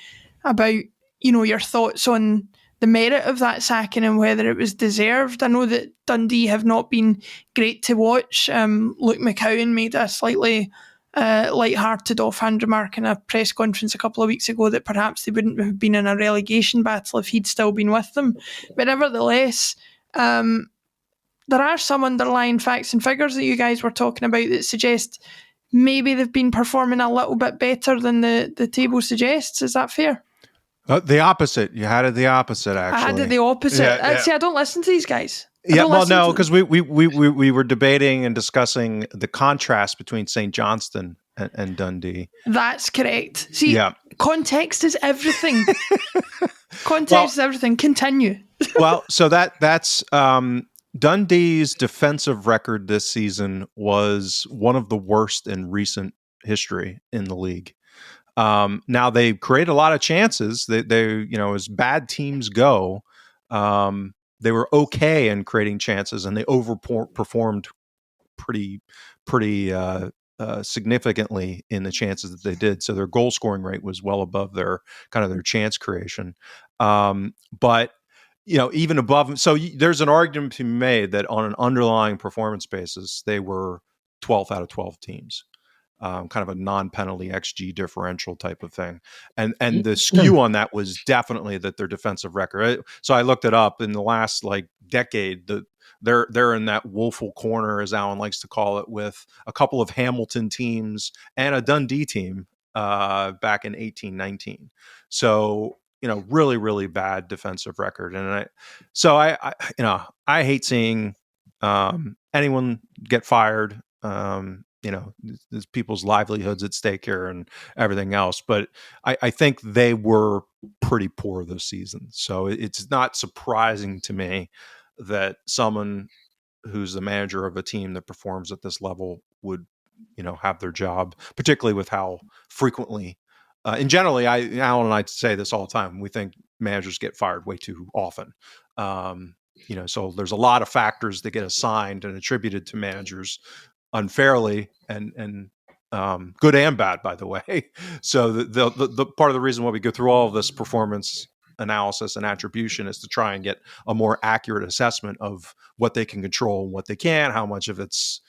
about your thoughts on the merit of that sacking and whether it was deserved. I know that Dundee have not been great to watch. Luke McInnes made a slightly light-hearted offhand remark in a press conference a couple of weeks ago that perhaps they wouldn't have been in a relegation battle if he'd still been with them. But nevertheless, there are some underlying facts and figures that you guys were talking about that suggest maybe they've been performing a little bit better than the table suggests. Is that fair? The opposite. You had it the opposite, actually. I had it the opposite. Yeah. See, I don't listen to these guys. Because we were debating and discussing the contrast between St Johnstone and Dundee. That's correct. See, context is everything. Context is everything. Continue. So that's Dundee's defensive record this season was one of the worst in recent history in the league. Now they create a lot of chances. They as bad teams go, they were okay in creating chances, and they overperformed pretty significantly in the chances that they did. So their goal scoring rate was well above their chance creation. But even above them. So there's an argument to be made that on an underlying performance basis, they were 12th out of 12 teams. Kind of a non-penalty XG differential type of thing. And the skew on that was definitely that their defensive record. So I looked it up in the last decade, they're in that woeful corner, as Alan likes to call it, with a couple of Hamilton teams and a Dundee team back in 18-19. So, really, really bad defensive record. And I hate seeing anyone get fired. There's people's livelihoods at stake here and everything else. But I think they were pretty poor this season. So it's not surprising to me that someone who's the manager of a team that performs at this level would, have their job, particularly with how frequently, and generally, Alan and I say this all the time, we think managers get fired way too often. So there's a lot of factors that get assigned and attributed to managers unfairly and good and bad, by the way. So the part of the reason why we go through all of this performance analysis and attribution is to try and get a more accurate assessment of what they can control and what they can't, how much of it's,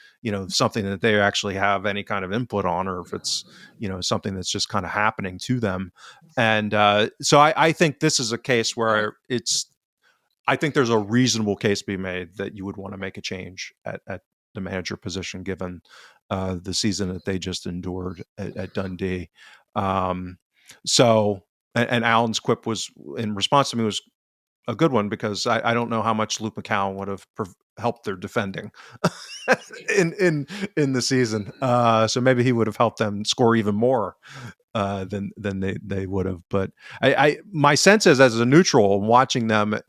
something that they actually have any kind of input on, or if it's, something that's just kind of happening to them. And so I think this is a case where I think there's a reasonable case to be made that you would want to make a change at the manager position, given the season that they just endured at Dundee. So, and Alan's quip was, in response to me, was a good one, because I don't know how much Luke McCowan would have helped their defending in the season. So maybe he would have helped them score even more than they would have. But my sense is, as a neutral, watching them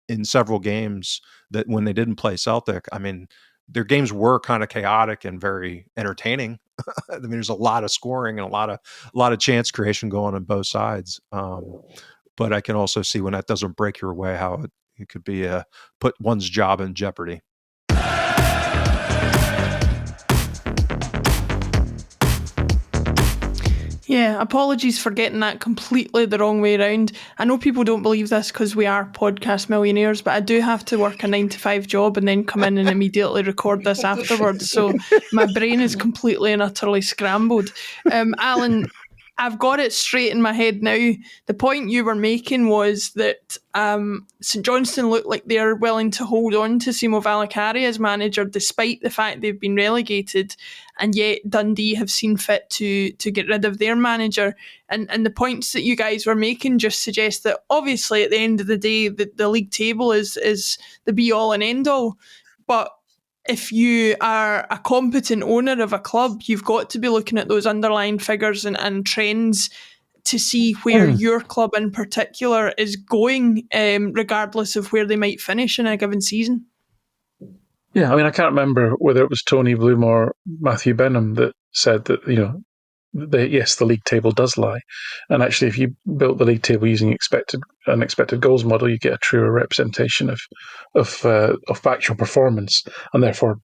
in several games, that when they didn't play Celtic, I mean, their games were kind of chaotic and very entertaining. I mean, there's a lot of scoring and a lot of chance creation going on both sides. But I can also see, when that doesn't break your way, how it could be put one's job in jeopardy. Yeah, apologies for getting that completely the wrong way around. I know people don't believe this because we are podcast millionaires, but I do have to work a 9-to-5 job and then come in and immediately record this afterwards. So my brain is completely and utterly scrambled. Alan, I've got it straight in my head now. The point you were making was that St Johnstone look like they're willing to hold on to Simo Valakari as manager, despite the fact they've been relegated, and yet Dundee have seen fit to get rid of their manager. And the points that you guys were making just suggest that obviously at the end of the day, the league table is the be-all and end-all. But if you are a competent owner of a club, you've got to be looking at those underlying figures and trends to see where your club in particular is going, regardless of where they might finish in a given season. Yeah, I mean, I can't remember whether it was Tony Bloom or Matthew Benham that said that, yes, the league table does lie. And actually, if you built the league table using an expected goals model, you get a truer representation of actual performance, and therefore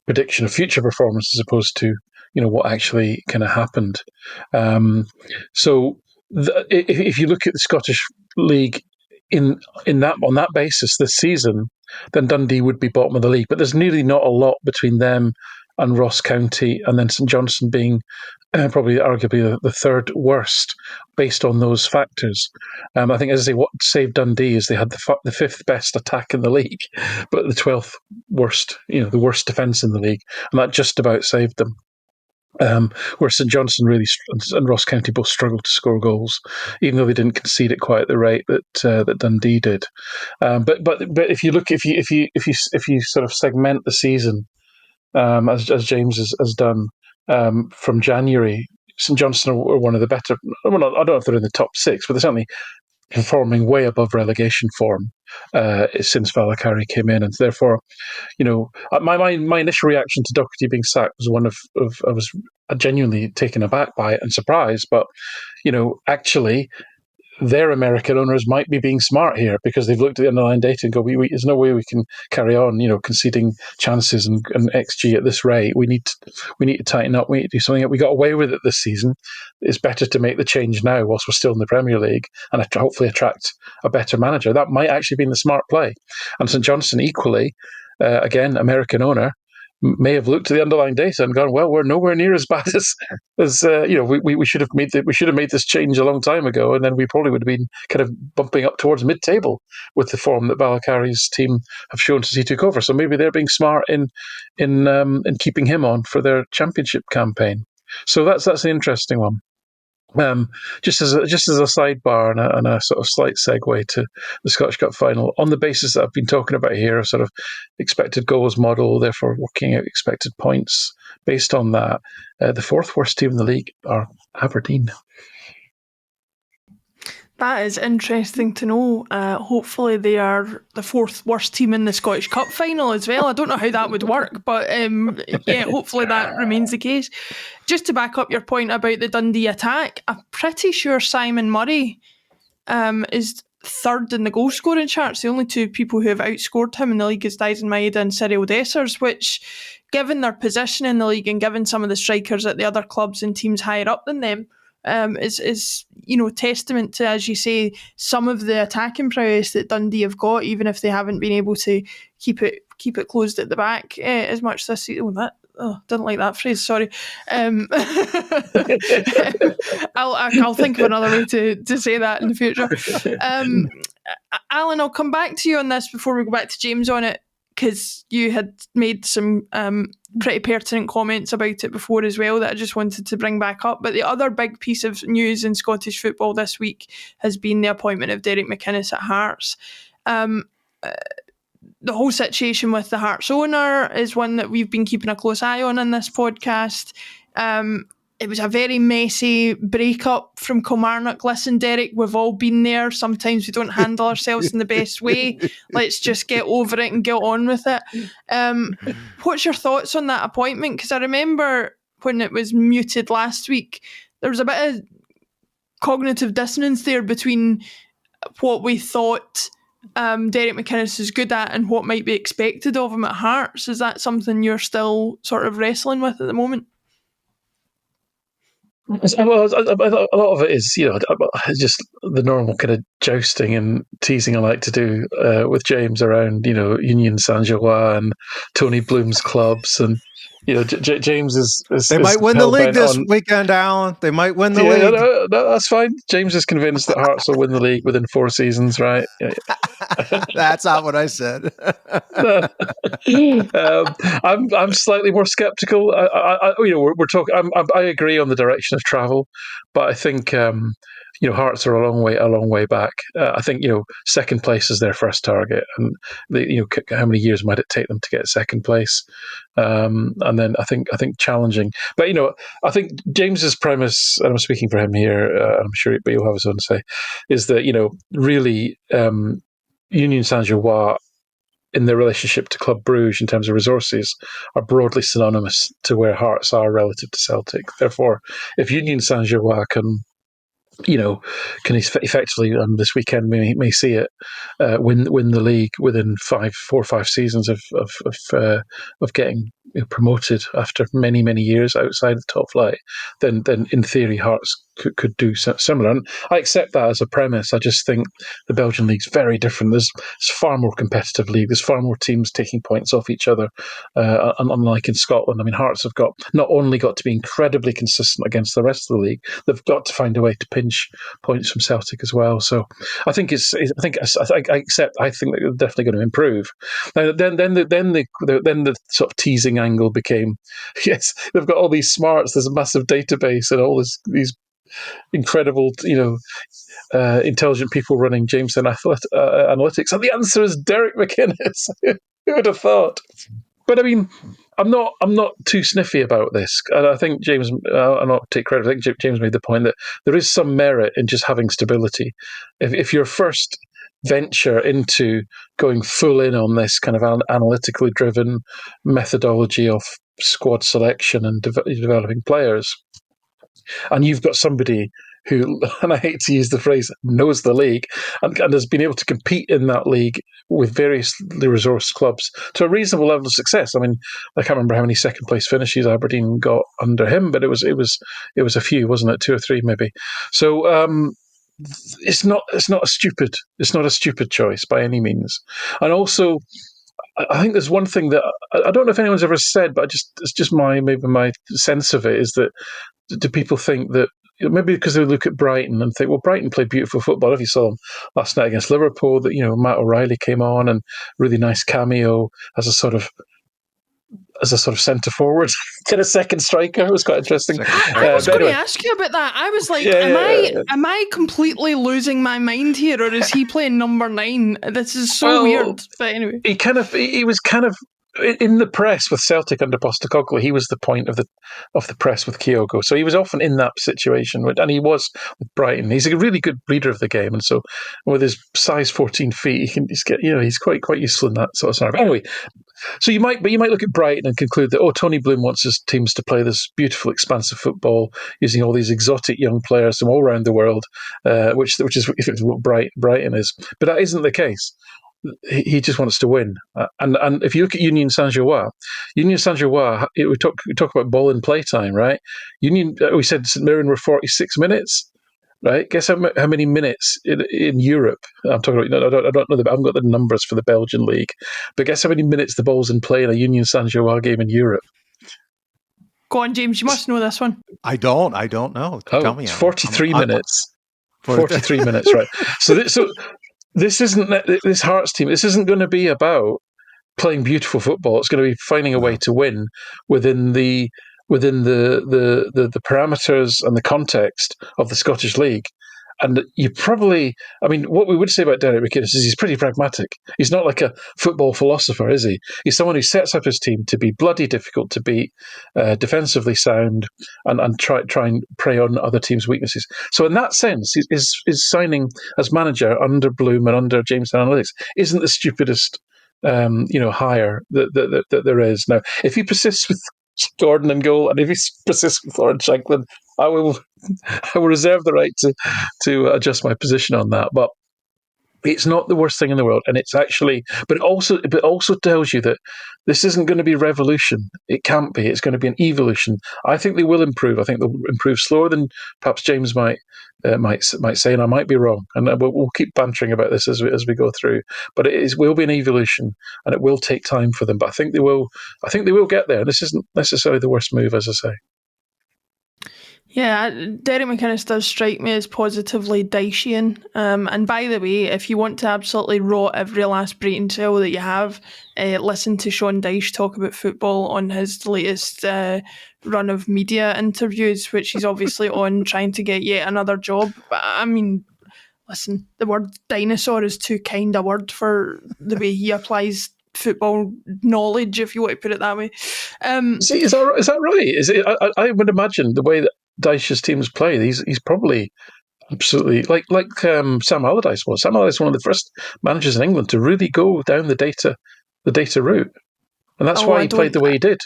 prediction of future performance, as opposed to what actually kind of happened. So if you look at the Scottish League on that basis this season, then Dundee would be bottom of the league. But there's nearly not a lot between them and Ross County, and then St Johnstone being probably arguably the third worst based on those factors. I think, as I say, what saved Dundee is they had the fifth best attack in the league, but the 12th worst, the worst defence in the league, and that just about saved them. Where St Johnstone and Ross County both struggled to score goals, even though they didn't concede at quite at the rate that Dundee did. But if you sort of segment the season, as James has done, from January, St Johnstone were one of the better. Well, I don't know if they're in the top six, but they're certainly performing way above relegation form since Valakari came in, and therefore, my initial reaction to Doherty being sacked was one of I was genuinely taken aback by it and surprised, but actually, their American owners might be being smart here, because they've looked at the underlying data and go, there's no way we can carry on, conceding chances and XG at this rate. We need to tighten up. We need to do something. We got away with it this season. It's better to make the change now whilst we're still in the Premier League, and hopefully attract a better manager. That might actually be the smart play. And St Johnstone equally, again, American owner, may have looked at the underlying data and gone, well, we're nowhere near as bad as we should have made this change a long time ago, and then we probably would have been kind of bumping up towards mid-table with the form that Valakari's team have shown since he took over. So maybe they're being smart in keeping him on for their championship campaign. So that's an interesting one. Just as a sidebar and a sort of slight segue to the Scottish Cup final, on the basis that I've been talking about here, a sort of expected goals model, therefore working out expected points based on that, the fourth worst team in the league are Aberdeen. That is interesting to know. Hopefully they are the fourth worst team in the Scottish Cup final as well. I don't know how that would work, but yeah, hopefully that remains the case. Just to back up your point about the Dundee attack, I'm pretty sure Simon Murray is third in the goal scoring charts. The only two people who have outscored him in the league is Dyson Maeda and Cyril Dessers, which, given their position in the league and given some of the strikers at the other clubs and teams higher up than them, is testament to, as you say, some of the attacking prowess that Dundee have got, even if they haven't been able to keep it closed at the back as much this season. Didn't like that phrase. Sorry. I'll think of another way to say that in the future. Alan, I'll come back to you on this before we go back to James on it, because you had made some pretty pertinent comments about it before as well that I just wanted to bring back up. But the other big piece of news in Scottish football this week has been the appointment of Derek McInnes at Hearts. The whole situation with the Hearts owner is one that we've been keeping a close eye on in this podcast. It was a very messy breakup from Kilmarnock. Listen, Derek, we've all been there. Sometimes we don't handle ourselves in the best way. Let's just get over it and get on with it. What's your thoughts on that appointment? Because I remember when it was muted last week, there was a bit of cognitive dissonance there between what we thought Derek McInnes is good at and what might be expected of him at Hearts. Is that something you're still sort of wrestling with at the moment? Well, a lot of it is, just the normal kind of jousting and teasing I like to do with James around, Union Saint-Gilloise and Tony Bloom's clubs. And, James is they might win the league this weekend, Alan. They might win the league. No, that's fine. James is convinced that Hearts will win the league within 4 seasons, right? That's not what I said. I'm slightly more skeptical. We're talking. I agree on the direction of travel, but I think Hearts are a long way back. I think second place is their first target, and how many years might it take them to get second place? And then I think challenging. But I think James's premise, and I'm speaking for him here. I'm sure he'll have his own say, is that really. Union Saint-Gilloise, in their relationship to Club Brugge in terms of resources, are broadly synonymous to where Hearts are relative to Celtic. Therefore, if Union Saint-Gilloise can effectively, this weekend we may see it, win the league within 4 or 5 seasons of getting promoted after many years outside the top flight, then in theory Hearts could do similar. And I accept that as a premise. I just think the Belgian league's very different. It's far more competitive league. There's far more teams taking points off each other, unlike in Scotland. I mean, Hearts have not only got to be incredibly consistent against the rest of the league, they've got to find a way to pinch points from Celtic as well. So I think I accept. I think they're definitely going to improve. Now, then the sort of teasing angle became, yes, they've got all these smarts. There's a massive database and all these incredible, intelligent people running Jameson Analytics, and the answer is Derek McInnes. Who would have thought? But I mean, I'm not too sniffy about this, and I think James. I'll not take credit. I think James made the point that there is some merit in just having stability. If your first venture into going full in on this kind of analytically driven methodology of squad selection and developing players, and you've got somebody who, and I hate to use the phrase, knows the league and has been able to compete in that league with various resource clubs to a reasonable level of success. I mean, I can't remember how many second place finishes Aberdeen got under him, but it was a few, wasn't it? 2 or 3 maybe. So it's not a stupid choice by any means. And also, I think there's one thing that I don't know if anyone's ever said, but it's just my sense of it is that, do people think that maybe because they look at Brighton and think, well, Brighton played beautiful football. If you saw them last night against Liverpool, that Matt O'Reilly came on and really nice cameo as a sort of centre forward, kind of second striker. It was quite interesting. I was going to ask you about that. I was like, am I completely losing my mind here, or is he playing number 9? This is so weird. But anyway, he was kind of in the press with Celtic under Postecoglou. He was the point of the press with Kyogo, so he was often in that situation, and he was with Brighton. He's a really good reader of the game, and so with his size 14 feet, he's quite useful in that sort of scenario. But anyway, so you might look at Brighton and conclude that Tony Bloom wants his teams to play this beautiful, expansive football using all these exotic young players from all around the world, which is what Brighton is. But that isn't the case. he just wants to win. And if you look at Union Saint-Gilloise, we talk about ball in play time, right? We said St Mirren were 46 minutes. Right? Guess how many minutes in Europe? I'm talking about. I don't know. I haven't got the numbers for the Belgian league, but guess how many minutes the ball's in play in a Union Saint-Gilloise game in Europe? Go on, James. You must know this one. I don't know. Tell me. It's 43 minutes. 43 minutes, right? So this isn't this Hearts team. This isn't going to be about playing beautiful football. It's going to be finding a way to win within the parameters and the context of the Scottish League. And what we would say about Derek McInnes is he's pretty pragmatic. He's not like a football philosopher, is he? He's someone who sets up his team to be bloody difficult to beat, defensively sound, and try and prey on other teams' weaknesses. So in that sense, his signing as manager under Bloom and under James Analytics isn't the stupidest hire that there is. Now, if he persists with Gordon in goal, and if he persists with Lawrence Shanklin, I will reserve the right to adjust my position on that. But it's not the worst thing in the world, and it's actually, but it also tells you that this isn't going to be revolution. It can't be. It's going to be an evolution. I think they will improve. I think they'll improve slower than perhaps James might say, and I might be wrong. And we'll keep bantering about this as we go through. But will be an evolution, and it will take time for them. But I think they will. I think they will get there. This isn't necessarily the worst move, as I say. Yeah, Derek McInnes does strike me as positively Dychean. And by the way, if you want to absolutely rot every last brain cell that you have, listen to Sean Dyche talk about football on his latest run of media interviews, which he's obviously on trying to get yet another job. But I mean, listen, the word dinosaur is too kind a word for the way he applies football knowledge, if you want to put it that way. See, is that right? Is it? I would imagine the way that Dyche's teams play, he's probably absolutely like Sam Allardyce was. Sam Allardyce was one of the first managers in England to really go down the data route, and that's why he played the way he did.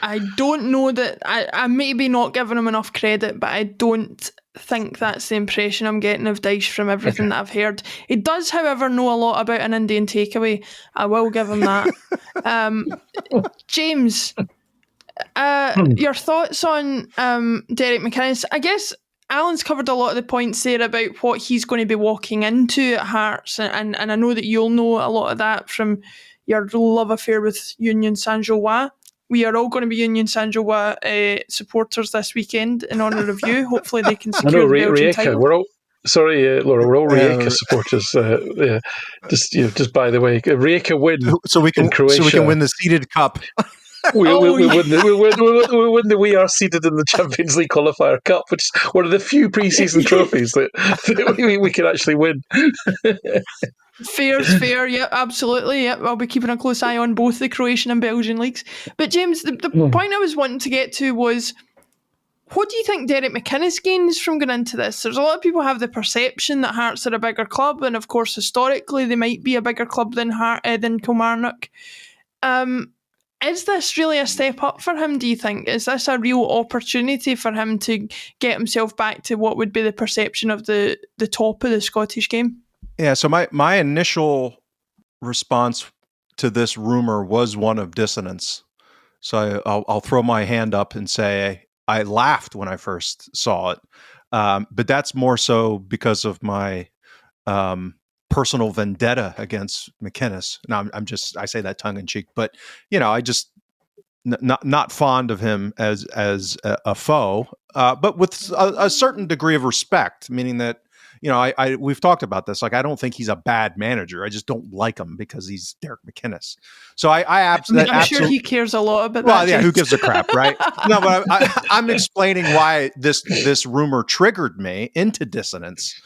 I don't know that I maybe not giving him enough credit, but I don't think that's the impression I'm getting of Dyche from everything that I've heard. He does, however, know a lot about an Indian takeaway. I will give him that. James, your thoughts on Derek McInnes? I guess Alan's covered a lot of the points there about what he's going to be walking into at Hearts, and I know that you'll know a lot of that from your love affair with Union Saint-Gilloise. We are all going to be Union Saint-Gilloise supporters this weekend in honour of you. Hopefully they can secure the Belgian title. We're all, sorry, Laura, we're all Rijeka supporters. Just by the way, Rijeka win so we can win the seeded cup. We'll win the We Are Seeded in the Champions League Qualifier Cup, which is one of the few pre-season trophies that we can actually win. Fair's fair, yeah, absolutely. Yeah, I'll be keeping a close eye on both the Croatian and Belgian leagues. But James, the point I was wanting to get to was, what do you think Derek McInnes gains from going into this? There's a lot of people have the perception that Hearts are a bigger club, and of course historically they might be a bigger club than Kilmarnock. Is this really a step up for him, do you think? Is this a real opportunity for him to get himself back to what would be the perception of the top of the Scottish game? Yeah, so my initial response to this rumor was one of dissonance. So I'll throw my hand up and say I laughed when I first saw it, but that's more so because of my personal vendetta against McInnes. Now I say that tongue in cheek, but I just not fond of him as a foe, but with a certain degree of respect, meaning that. We've talked about this. Like, I don't think he's a bad manager. I just don't like him because he's Derek McInnes. So I'm sure he cares a lot about that. Well, yeah, who gives a crap, right? No, but I'm explaining why this rumor triggered me into dissonance,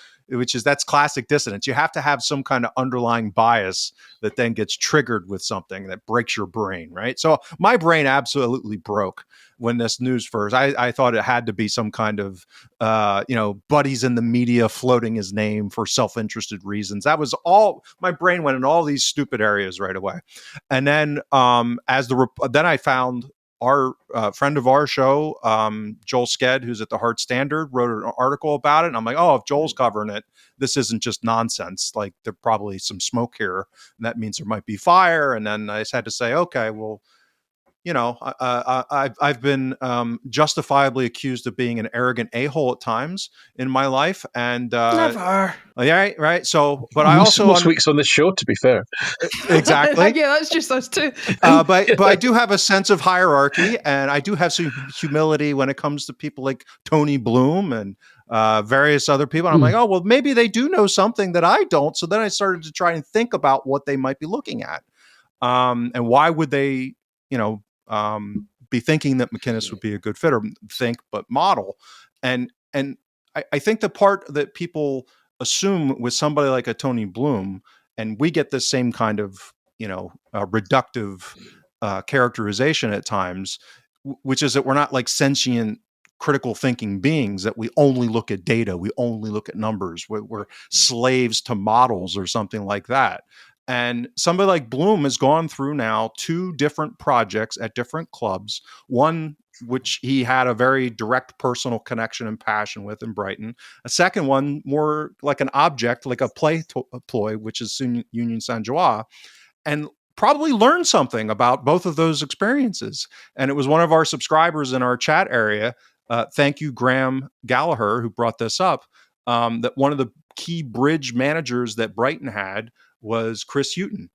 that's classic dissonance. You have to have some kind of underlying bias that then gets triggered with something that breaks your brain, right? So my brain absolutely broke when this news first. I thought it had to be some kind of, buddies in the media floating his name for self-interested reasons. That was all. My brain went in all these stupid areas right away. And then then I found our friend of our show, Joel Sked, who's at the Heart Standard, wrote an article about it. And I'm like, oh, if Joel's covering it, this isn't just nonsense. Like, there's probably some smoke here, and that means there might be fire. And then I just had to say, okay, well, I've been justifiably accused of being an arrogant a-hole at times in my life, and Never. yeah, right. So, but I most also weeks on this show, to be fair. Exactly. Yeah, that's just us too. But I do have a sense of hierarchy, and I do have some humility when it comes to people like Tony Bloom and various other people. And I'm like, oh, well, maybe they do know something that I don't. So then I started to try and think about what they might be looking at, and why would they, be thinking that McInnes would be a good fit, or but model. And I think the part that people assume with somebody like a Tony Bloom, and we get this same kind of, reductive characterization at times, which is that we're not like sentient, critical thinking beings, that we only look at data, we only look at numbers, we're slaves to models or something like that. And somebody like Bloom has gone through now 2 different projects at different clubs, one which he had a very direct personal connection and passion with in Brighton. A second one, more like an object, like a ploy, which is Union Saint-Gilloise, and probably learned something about both of those experiences. And it was one of our subscribers in our chat area, thank you, Graham Gallagher, who brought this up, that one of the key bridge managers that Brighton had was Chris Hughton,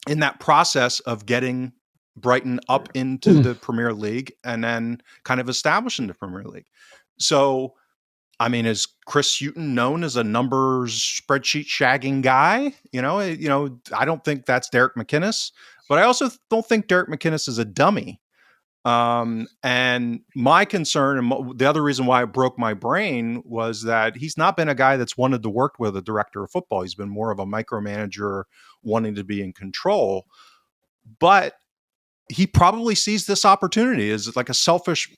in that process of getting Brighton up into the Premier League and then kind of establishing the Premier League. So, I mean, is Chris Hughton known as a numbers spreadsheet shagging guy? I don't think that's Derek McInnes, but I also don't think Derek McInnes is a dummy. And my concern, and the other reason why it broke my brain, was that he's not been a guy that's wanted to work with a director of football. He's been more of a micromanager, wanting to be in control. But he probably sees this opportunity as like a selfish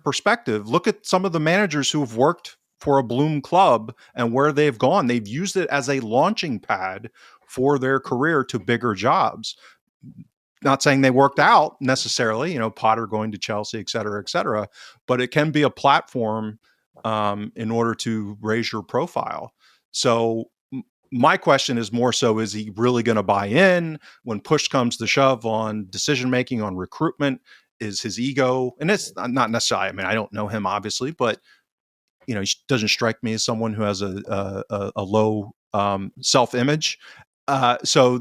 perspective. Look at some of the managers who have worked for a Bloom club and where they've gone. They've used it as a launching pad for their career to bigger jobs. Not saying they worked out necessarily, Potter going to Chelsea, et cetera, but it can be a platform in order to raise your profile. So my question is more so, is he really going to buy in when push comes to shove on decision-making, on recruitment? Is his ego, and it's not necessarily, I mean, I don't know him obviously, but he doesn't strike me as someone who has a low self-image. So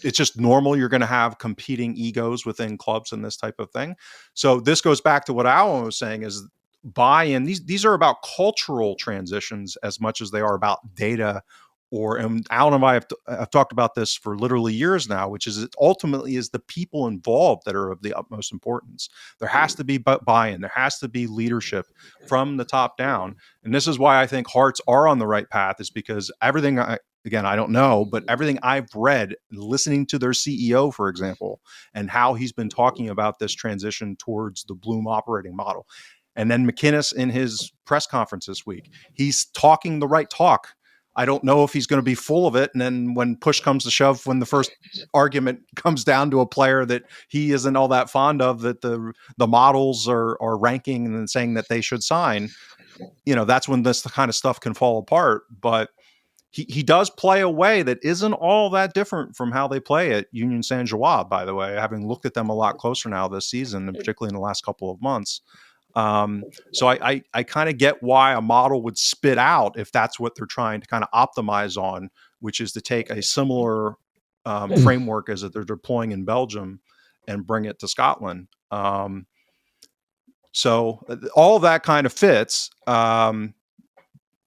it's just normal. You're going to have competing egos within clubs and this type of thing. So this goes back to what Alan was saying, is buy-in. These are about cultural transitions as much as they are about data. And Alan and I have talked about this for literally years now, which is it ultimately is the people involved that are of the utmost importance. There has to be buy-in. There has to be leadership from the top down. And this is why I think Hearts are on the right path, is because everything, again, I don't know, but everything I've read, listening to their CEO, for example, and how he's been talking about this transition towards the Bloom operating model. And then McInnes in his press conference this week, he's talking the right talk. I don't know if he's going to be full of it. And then when push comes to shove, when the first argument comes down to a player that he isn't all that fond of, that the models are ranking and then saying that they should sign, that's when this kind of stuff can fall apart. But he does play a way that isn't all that different from how they play at Union Saint-Gilloise, by the way, having looked at them a lot closer now this season, and particularly in the last couple of months. So I kind of get why a model would spit out if that's what they're trying to kind of optimize on, which is to take a similar framework as that they're deploying in Belgium and bring it to Scotland. So all of that kind of fits. And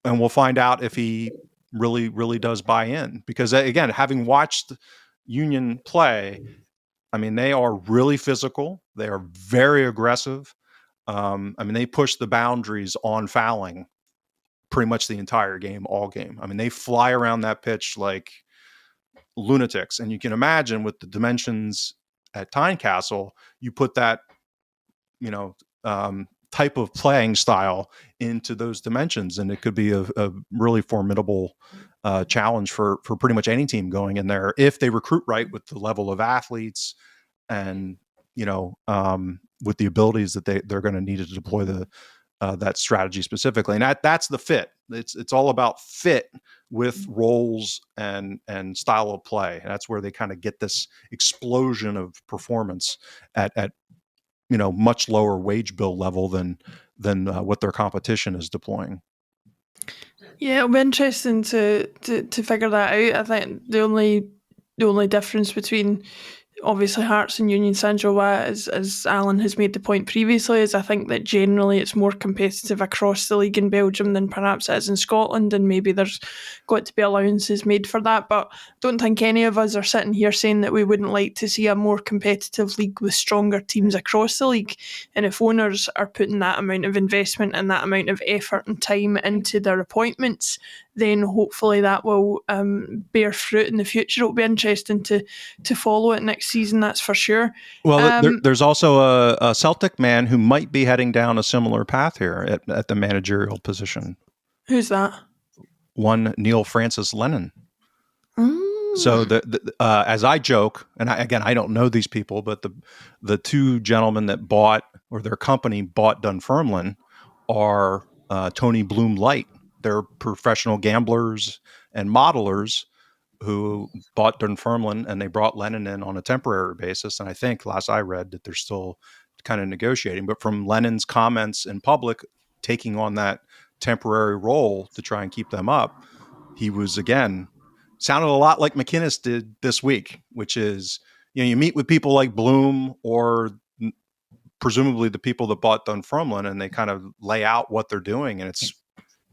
we'll find out if he really, really does buy in, because again, having watched Union play, I mean, they are really physical. They are very aggressive. I mean, they push the boundaries on fouling pretty much the entire game, all game. I mean, they fly around that pitch like lunatics. And you can imagine with the dimensions at Tynecastle, you put that, type of playing style into those dimensions, and it could be a really formidable challenge for pretty much any team going in there if they recruit right with the level of athletes and with the abilities that they're going to need to deploy that strategy specifically. And that's the fit. It's all about fit with roles and style of play. And that's where they kind of get this explosion of performance at much lower wage bill level than what their competition is deploying. Yeah, it'll be interesting to figure that out. I think the only difference between obviously Hearts and Union Saint-Gilloise, as Alan has made the point previously, is I think that generally it's more competitive across the league in Belgium than perhaps it is in Scotland, and maybe there's got to be allowances made for that. But I don't think any of us are sitting here saying that we wouldn't like to see a more competitive league with stronger teams across the league. And if owners are putting that amount of investment and that amount of effort and time into their appointments, then hopefully that will bear fruit in the future. It'll be interesting to follow it next season, that's for sure. Well, there's also a Celtic man who might be heading down a similar path here at the managerial position. Who's that? One Neil Francis Lennon. So as I joke, and I don't know these people, but the two gentlemen that bought, or their company bought Dunfermline, are Tony Bloom Light. They're professional gamblers and modelers who bought Dunfermline, and they brought Lennon in on a temporary basis. And I think last I read that they're still kind of negotiating. But from Lennon's comments in public, taking on that temporary role to try and keep them up, he was, again, sounded a lot like McInnes did this week, which is, you meet with people like Bloom or presumably the people that bought Dunfermline, and they kind of lay out what they're doing, and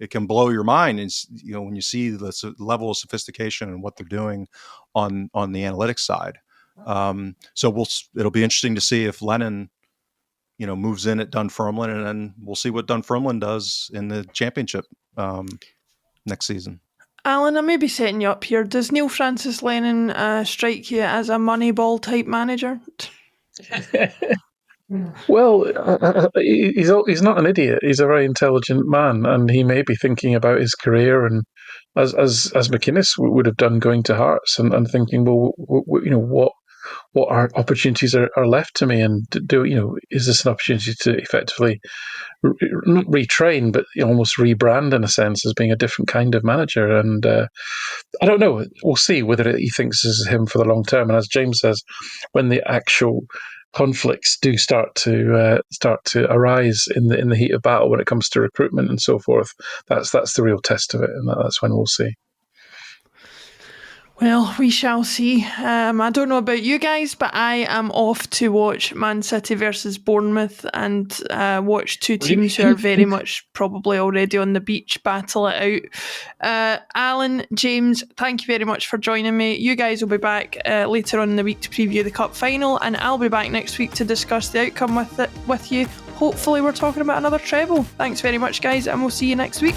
it can blow your mind. It's, when you see the level of sophistication and what they're doing on the analytics side. So it'll be interesting to see if Lennon, moves in at Dunfermline, and then we'll see what Dunfermline does in the championship next season. Alan, I may be setting you up here. Does Neil Francis Lennon strike you as a Moneyball type manager? Well, he's not an idiot. He's a very intelligent man, and he may be thinking about his career, and as McInnes would have done going to Hearts, and thinking, well, what are opportunities are left to me, and is this an opportunity to effectively not retrain, but almost rebrand in a sense as being a different kind of manager? And I don't know. We'll see whether he thinks this is him for the long term. And as James says, when the actual conflicts do start to arise in the heat of battle when it comes to recruitment and so forth, that's the real test of it, and that's when we'll see. Well, we shall see. I don't know about you guys, but I am off to watch Man City versus Bournemouth and watch two teams who are very much probably already on the beach battle it out. Alan, James, thank you very much for joining me. You guys will be back later on in the week to preview the Cup final, and I'll be back next week to discuss the outcome with you. Hopefully we're talking about another treble. Thanks very much, guys, and we'll see you next week.